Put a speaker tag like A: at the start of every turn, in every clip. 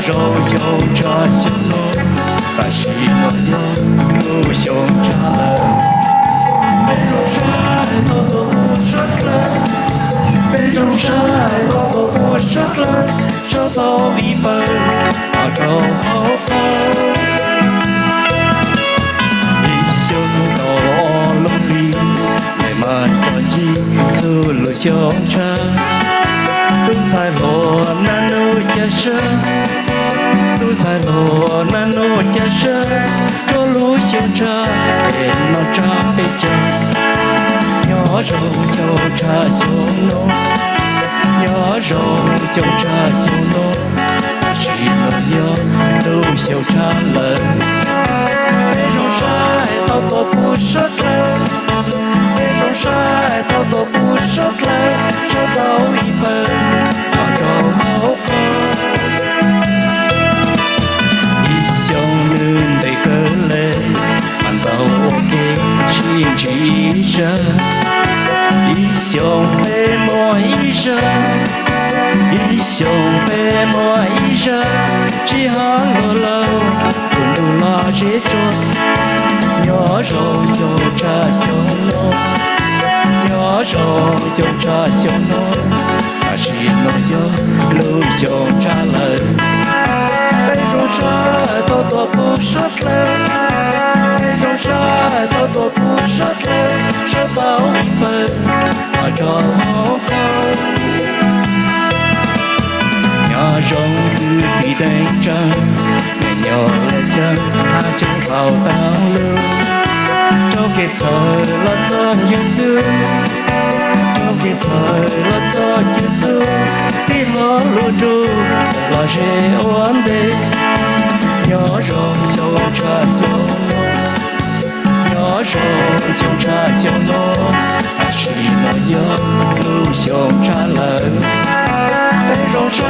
A: 肉就这些路，把喜怒忧路胸插了。杯中山，多多不舍了。杯中山，多多不舍了。手头一本，杭州好饭。一宿到路里，来满着急，走路胸插。都在罗南路街上。都在罗南路街上，多路修车，别闹扎北京，鸟肉就这修弄，鸟肉就这修弄，是个鸟路修车人，北中山多多不舍得，北中山多多不舍得，收到一份，杭州好饭。情之一生，一宿被磨一生，一宿被磨一生，只行落楼，滚路拉这桌，鸟肉就这修弄，鸟肉就这修弄，那是诺有路就这人，北中山多多不舍得。多多不舍得，收到一份杭州好饭。鸟肉玉笔等着，鸟了着，它就跑到路。周给错了错有主，周给错了错有主，比落路住，老是完的。鸟肉就这修弄。鸟肉就这修弄，还是诺有路修这人。北中山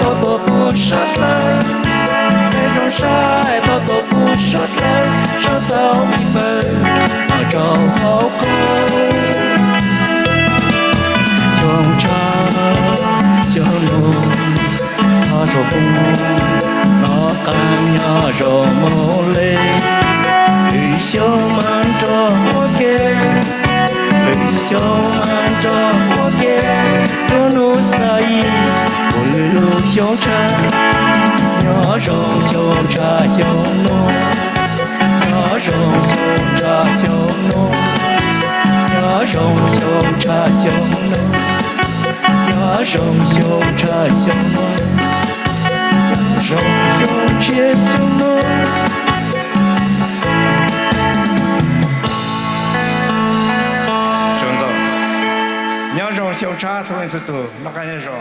A: 多多不舍得，北中山多多不舍得，收到一份杭州好饭。穷茶修弄，他说不，那干呀肉毛嘞。绿袖满着我给，绿袖满着我给，多努撒伊，我绿路修车，鸟肉修车修弄，鸟肉修车修弄，鸟肉修车修弄，鸟肉修车修弄，鸟肉修车修弄。鸟肉修茶，所以是多，那干些说。